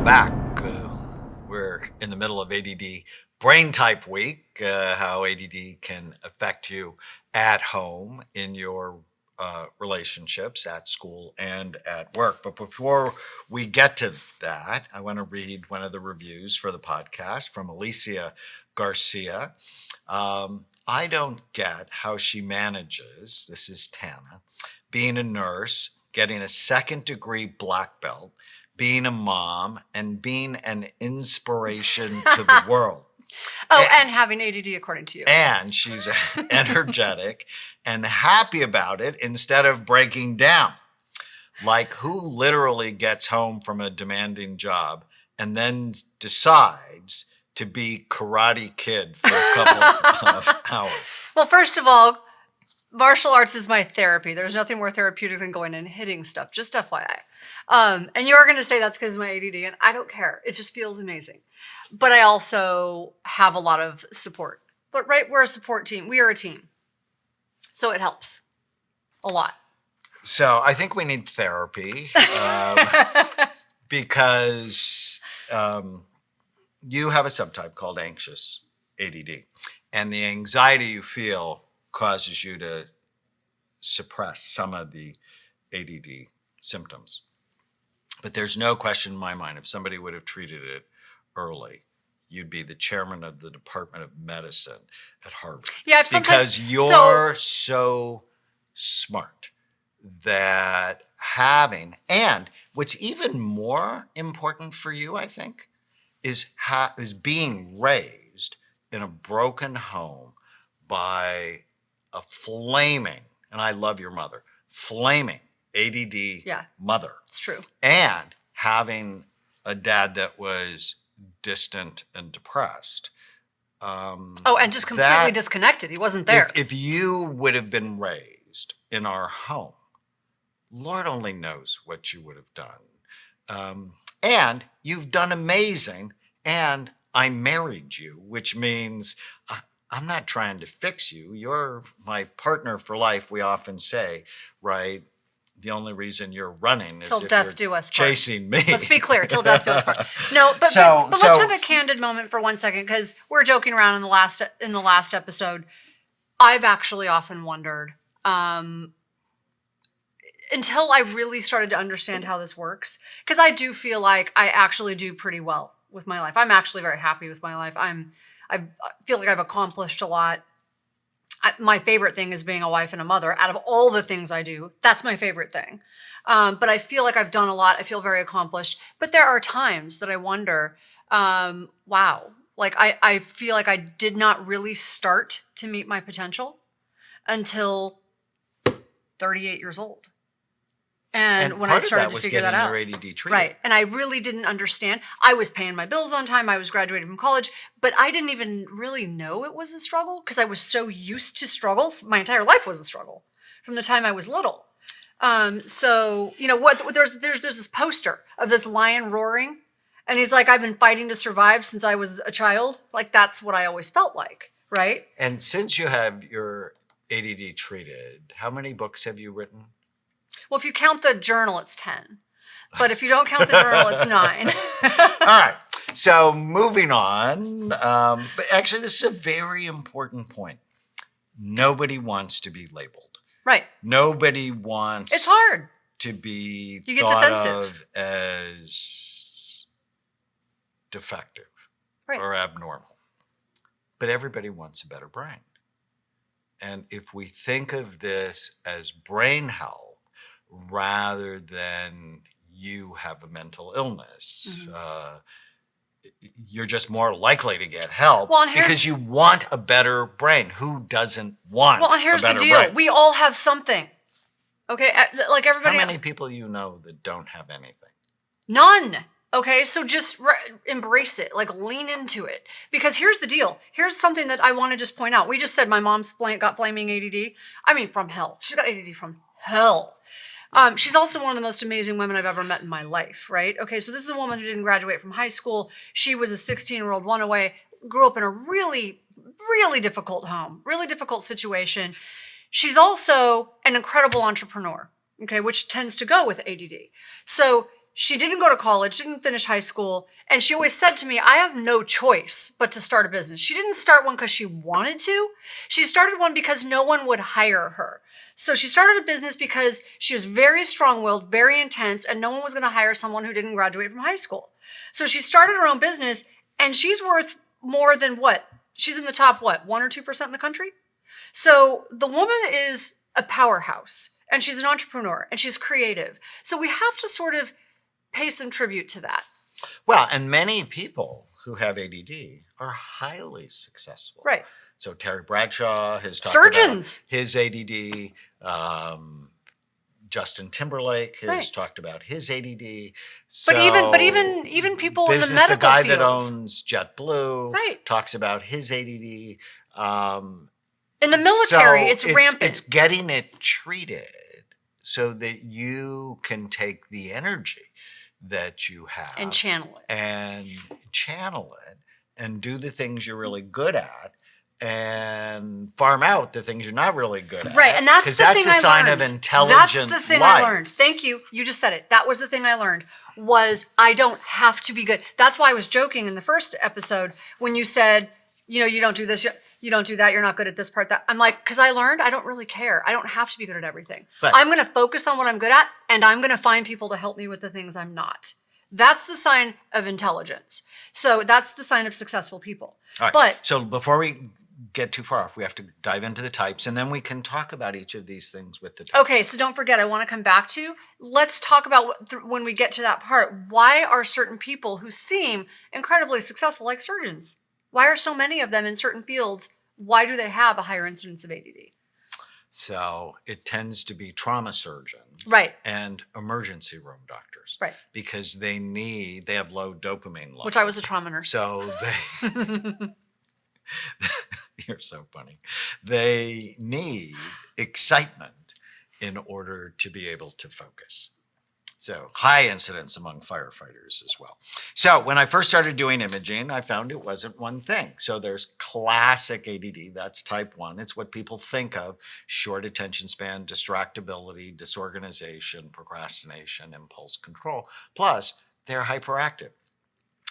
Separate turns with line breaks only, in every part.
Welcome back. We're in the middle of ADD Brain Type Week, how ADD can affect you at home, in your relationships, at school, and at work. But before we get to that, I want to read one of the reviews for the podcast from Alicia Garcia. I don't get how she manages, this is Tana, being a nurse, getting a second-degree black belt, being a mom, and being an inspiration to the world.
And having ADD, according to you.
And she's energetic and happy about it instead of breaking down. Like, who literally gets home from a demanding job and then decides to be Karate Kid for a couple of hours?
Well, first of all, martial arts is my therapy. There's nothing more therapeutic than going and hitting stuff, just FYI. And you're going to say that's because of my ADD, and I don't care. It just feels amazing. But I also have a lot of support. But right, we're a support team. We are a team. So it helps a lot.
So I think we need therapy because you have a subtype called anxious ADD. And the anxiety you feel causes you to suppress some of the ADD symptoms. But there's no question in my mind, if somebody would have treated it early, you'd be the chairman of the Department of Medicine at Harvard.
Yeah,
because you're so smart that having, and what's even more important for you, I think, is being raised in a broken home by a flaming, and I love your mother, flaming ADD mother.
It's true.
And having a dad that was distant and depressed.
And just completely disconnected. He wasn't there.
If you would have been raised in our home, Lord only knows what you would have done. And you've done amazing. And I married you, which means I'm not trying to fix you. You're my partner for life, we often say, right? The only reason you're running is
till
if
death
you're
do us part.
Chasing me.
Let's be clear, till death do us part. No, but let's have a candid moment for 1 second, because we're joking around in the last episode. I've actually often wondered, until I really started to understand how this works, because I do feel like I actually do pretty well with my life. I'm actually very happy with my life. I feel like I've accomplished a lot. My favorite thing is being a wife and a mother. Out of all the things I do, that's my favorite thing. But I feel like I've done a lot. I feel very accomplished. But there are times that I wonder, wow, like I feel like I did not really start to meet my potential until 38 years old. And when I started to figure that out,
your ADD treated.
Right. And I really didn't understand. I was paying my bills on time. I was graduating from college, but I didn't even really know it was a struggle because I was so used to struggle. My entire life was a struggle from the time I was little. So, you know what, there's this poster of this lion roaring, and he's like, I've been fighting to survive since I was a child. Like, that's what I always felt like. Right.
And since you have your ADD treated, how many books have you written?
Well, if you count the journal, it's 10. But if you don't count the journal, it's 9.
All right. So moving on. But actually, this is a very important point. Nobody wants to be labeled.
Right.
Nobody wants
it's hard
to be
you get
thought
defensive.
of as defective or abnormal. But everybody wants a better brain. And if we think of this as brain health, rather than you have a mental illness, you're just more likely to get help because you want a better brain. Who doesn't want a better brain? Well, and here's the deal.
We all have something. Okay? Like everybody.
How many people you know that don't have anything?
None. Okay? So just embrace it. Like, lean into it. Because here's the deal. Here's something that I want to just point out. We just said my mom's got flaming ADD. I mean, from hell. She's got ADD from hell. She's also one of the most amazing women I've ever met in my life, right? Okay, so this is a woman who didn't graduate from high school. She was a 16-year-old runaway, grew up in a really, really difficult home, really difficult situation. She's also an incredible entrepreneur, okay, which tends to go with ADD. So she didn't go to college, didn't finish high school, and she always said to me, I have no choice but to start a business. She didn't start one because she wanted to. She started one because no one would hire her. So she started a business because she was very strong-willed, very intense, and no one was going to hire someone who didn't graduate from high school. So she started her own business, and she's worth more than what? She's in the top, 1 or 2% in the country? So the woman is a powerhouse, and she's an entrepreneur, and she's creative. So we have to sort of pay some tribute to that.
Well, and many people who have ADD are highly successful.
Right.
So Terry Bradshaw has talked
Surgeons.
about his ADD. Justin Timberlake has talked about his ADD. So
but even people in the medical
the guy
field.
that owns JetBlue
Right.
talks about his ADD.
In the military,
so
it's rampant.
It's getting it treated so that you can take the energy that you have
and channel it.
And do the things you're really good at and farm out the things you're not really good at.
Right, and that's the thing I learned.
Because that's a sign of intelligent
That's the thing
life.
I learned. Thank you. You just said it. That was the thing I learned, was I don't have to be good. That's why I was joking in the first episode when you said, you don't do this, you don't do that, you're not good at this part, that. I'm like, because I learned I don't really care. I don't have to be good at everything.
But
I'm going to focus on what I'm good at, and I'm going to find people to help me with the things I'm not. That's the sign of intelligence. So that's the sign of successful people.
All right.
But
so before we get too far off, we have to dive into the types, and then we can talk about each of these things with the types.
Okay, so don't forget, I want to come back to, let's talk about when we get to that part, why are certain people who seem incredibly successful, like surgeons, why are so many of them in certain fields, why do they have a higher incidence of ADD?
So it tends to be trauma surgeons,
right,
and emergency room doctors,
right,
because they have low dopamine levels.
Which I was a trauma nurse.
So you're so funny. They need excitement in order to be able to focus. So high incidence among firefighters as well. So when I first started doing imaging, I found it wasn't one thing. So there's classic ADD, that's type 1. It's what people think of: short attention span, distractibility, disorganization, procrastination, impulse control. Plus, they're hyperactive.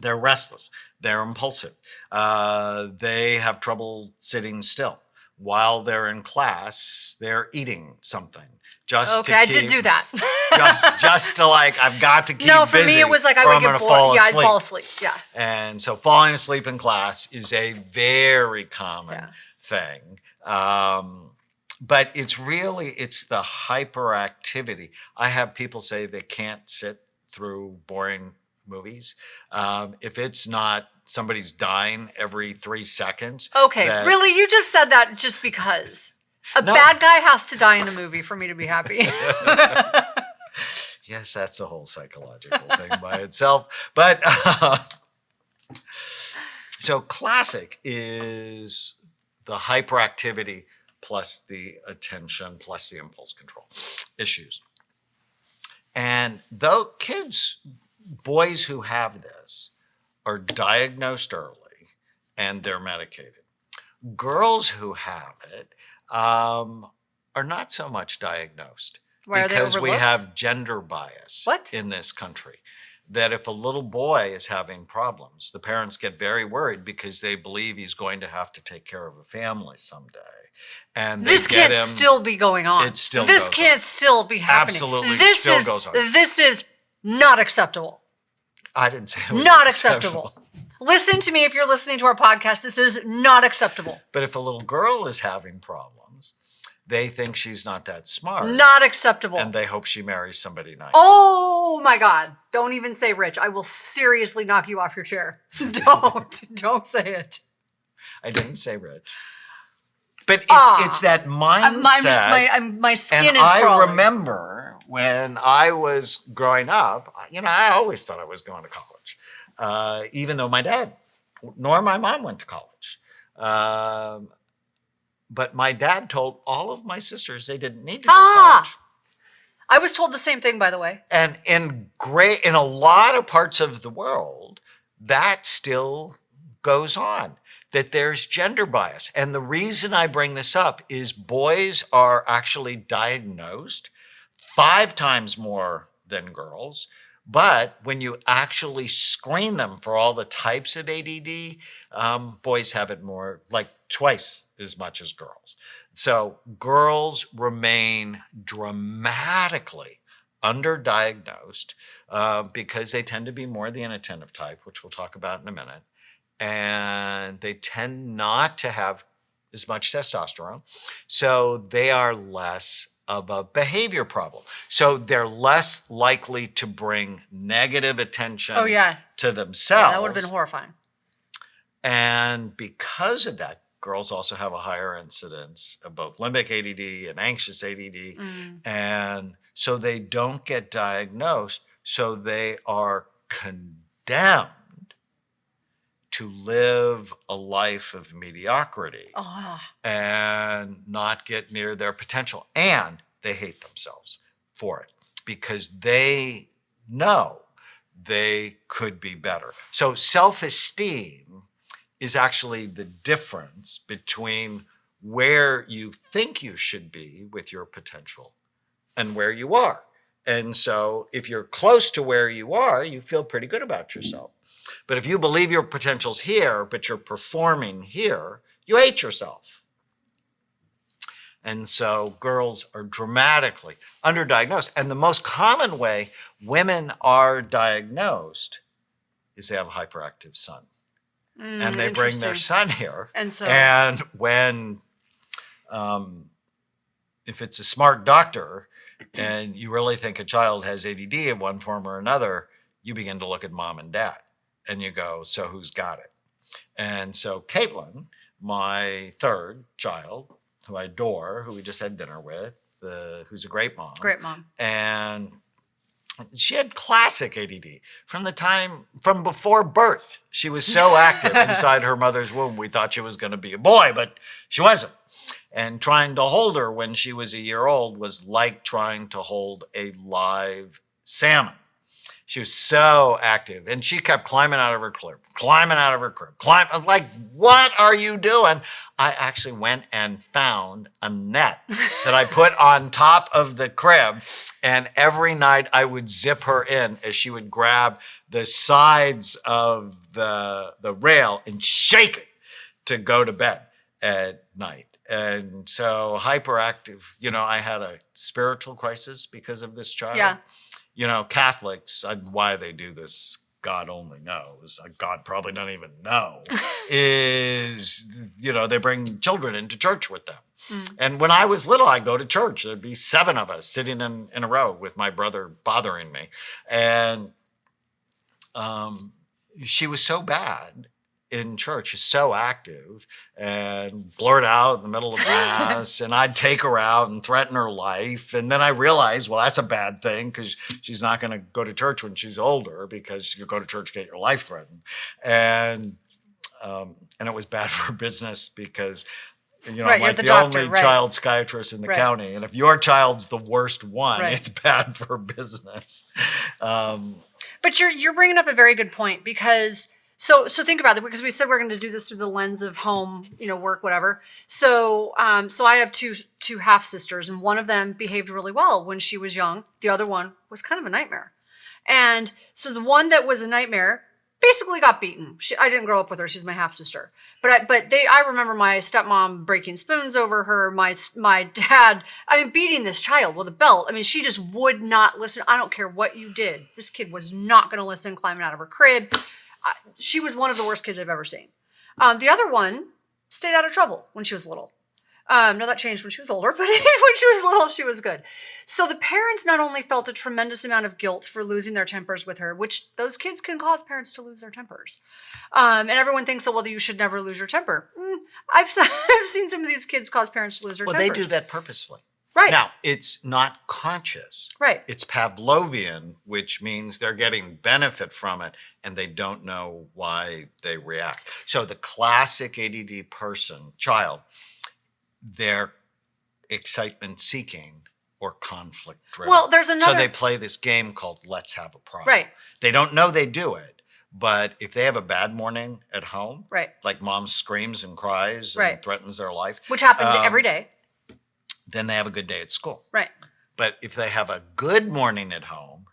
They're restless. They're impulsive. They have trouble sitting still. While they're in class, they're eating something.
I did do that.
just to I've got to keep busy.
No, for me it was like I would get bored. I'd fall asleep. Yeah.
And so falling asleep in class is a very common thing. But it's the hyperactivity. I have people say they can't sit through boring movies. If it's not somebody's dying every 3 seconds.
Okay, really? You just said that just because. Bad guy has to die in a movie for me to be happy.
Yes, that's a whole psychological thing by itself. But so classic is the hyperactivity plus the attention plus the impulse control issues. And though boys who have this are diagnosed early and they're medicated. Girls who have it are not so much diagnosed.
Why are they
because we
overlooked?
have gender bias in this country. That if a little boy is having problems, the parents get very worried because they believe he's going to have to take care of a family someday. And
this can't still be going on.
It still
this
goes
can't
on.
still be happening.
Absolutely,
this
still
is,
goes on.
This is not acceptable.
I didn't say it was
not acceptable. Listen to me if you're listening to our podcast. This is not acceptable.
But if a little girl is having problems, they think she's not that smart.
Not acceptable.
And they hope she marries somebody nice.
Oh my God. Don't even say rich. I will seriously knock you off your chair. Don't say it.
I didn't say rich. But it's that mindset.
My skin
and
is crawling.
I remember when I was growing up, I always thought I was going to college, even though my dad nor my mom went to college. But my dad told all of my sisters they didn't need to go to college.
I was told the same thing, by the way.
And in a lot of parts of the world, that still goes on. That there's gender bias. And the reason I bring this up is boys are actually diagnosed 5 times more than girls But when you actually screen them for all the types of ADD, boys have it more, like twice as much as girls. So girls remain dramatically underdiagnosed because they tend to be more the inattentive type, which we'll talk about in a minute. And they tend not to have as much testosterone. So they are less of a behavior problem. So they're less likely to bring negative attention to themselves.
Yeah, that would have been horrifying.
And because of that, girls also have a higher incidence of both limbic ADD and anxious ADD. And so they don't get diagnosed. So they are condemned to live a life of mediocrity and not get near their potential. And they hate themselves for it because they know they could be better. So self-esteem is actually the difference between where you think you should be with your potential and where you are. And so if you're close to where you are, you feel pretty good about yourself. But if you believe your potential's here, but you're performing here, you hate yourself. And so girls are dramatically underdiagnosed. And the most common way women are diagnosed is they have a hyperactive son. And they bring their son here. And when, if it's a smart doctor and you really think a child has ADD in one form or another, you begin to look at mom and dad and you go, so who's got it? And so Caitlin, my third child, who I adore, who we just had dinner with, who's a great mom.
Great mom.
And she had classic ADD from before birth. She was so active inside her mother's womb. We thought she was going to be a boy, but she wasn't. And trying to hold her when she was a year old was like trying to hold a live salmon. She was so active and she kept climbing out of her crib. I'm like, what are you doing? I actually went and found a net that I put on top of the crib. And every night I would zip her in as she would grab the sides of the rail and shake it to go to bed at night. And so hyperactive, I had a spiritual crisis because of this child.
Yeah.
Catholics, why they do this, God only knows. God probably doesn't even know. Is, they bring children into church with them. And when I was little, I'd go to church. There'd be 7 of us sitting in a row with my brother bothering me. And she was so bad in church, she's so active and blurt out in the middle of mass. And I'd take her out and threaten her life. And then I realized, well, that's a bad thing because she's not going to go to church when she's older because you go to church to get your life threatened. And it was bad for business because I'm like the only child psychiatrist in the county. And if your child's the worst one, it's bad for business.
But you're bringing up a very good point because so think about it, because we said we're going to do this through the lens of home, work, whatever. So I have two half sisters, and one of them behaved really well when she was young. The other one was kind of a nightmare. And so the one that was a nightmare basically got beaten. I didn't grow up with her. She's my half sister. But I remember my stepmom breaking spoons over her. My dad, beating this child with a belt. She just would not listen. I don't care what you did. This kid was not going to listen, climbing out of her crib. She was one of the worst kids I've ever seen. The other one stayed out of trouble when she was little. Now that changed when she was older, but when she was little, she was good. So the parents not only felt a tremendous amount of guilt for losing their tempers with her, which those kids can cause parents to lose their tempers. And everyone thinks, well, you should never lose your temper. I've seen some of these kids cause parents to lose their tempers.
Well, they do that purposefully.
Right.
Now, it's not conscious.
Right.
It's Pavlovian, which means they're getting benefit from it and they don't know why they react. So the classic ADD child, they're excitement seeking or conflict driven.
Well, there's another.
So they play this game called Let's Have a Problem.
Right.
They don't know they do it, but if they have a bad morning at home, like mom screams and cries and threatens their life,
which happened every day,
then they have a good day at school.
Right.
But if they have a good morning at home,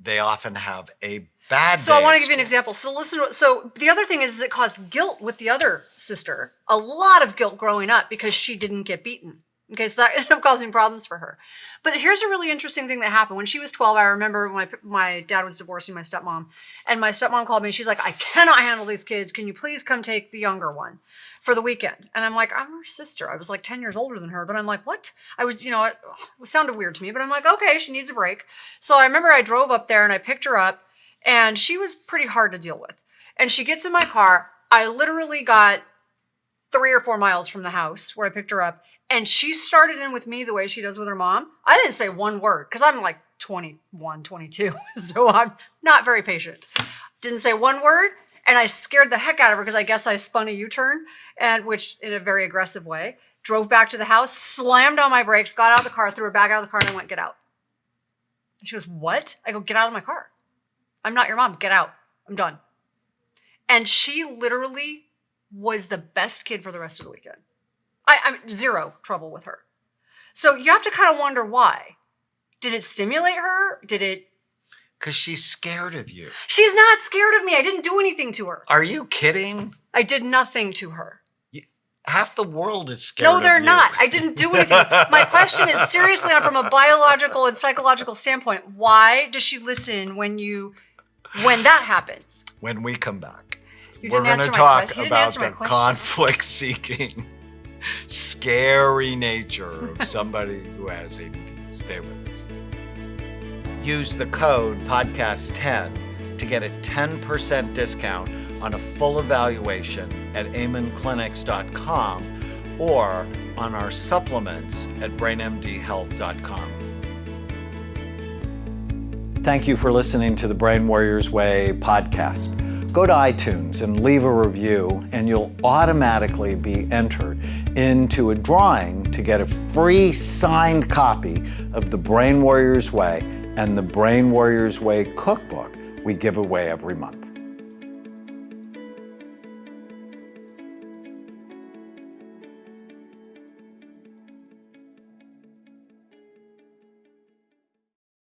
they often have a bad
So
day
I want
at
to give you an
school.
example. So listen. So the other thing is it caused guilt with the other sister. A lot of guilt growing up because she didn't get beaten. Okay, so that ended up causing problems for her. But here's a really interesting thing that happened. When she was 12, I remember my dad was divorcing my stepmom. And my stepmom called me. And she's like, I cannot handle these kids. Can you please come take the younger one for the weekend? And I'm like, I'm her sister. I was like 10 years older than her. But I'm like, what? I was, it sounded weird to me. But I'm like, okay, she needs a break. So I remember I drove up there and I picked her up. And she was pretty hard to deal with. And she gets in my car. I literally got 3 or 4 miles from the house where I picked her up. And she started in with me the way she does with her mom. I didn't say one word because I'm like 21, 22. So I'm not very patient. Didn't say one word. And I scared the heck out of her because I guess I spun a U-turn, and which in a very aggressive way. Drove back to the house, slammed on my brakes, got out of the car, threw her bag out of the car, and I went, get out. And she goes, what? I go, get out of my car. I'm not your mom. Get out. I'm done. And she literally was the best kid for the rest of the weekend. I'm zero trouble with her. So you have to kind of wonder why. Did it stimulate her? Did it?
Because she's scared of you.
She's not scared of me. I didn't do anything to her.
Are you kidding?
I did nothing to her.
Half the world is scared of you.
No, they're not. I didn't do anything. My question is seriously from a biological and psychological standpoint. Why does she listen when that happens?
When we come back,
You
we're
didn't
going to
answer my
talk
question. You didn't
about
answer my
the
question.
conflict-seeking, scary nature of somebody who has ADD. Stay with us. Use the code podcast10 to get a 10% discount on a full evaluation at amenclinics.com or on our supplements at brainmdhealth.com. Thank you for listening to the Brain Warriors Way podcast. Go to iTunes and leave a review, and you'll automatically be entered into a drawing to get a free signed copy of the Brain Warriors Way and the Brain Warriors Way cookbook we give away every month.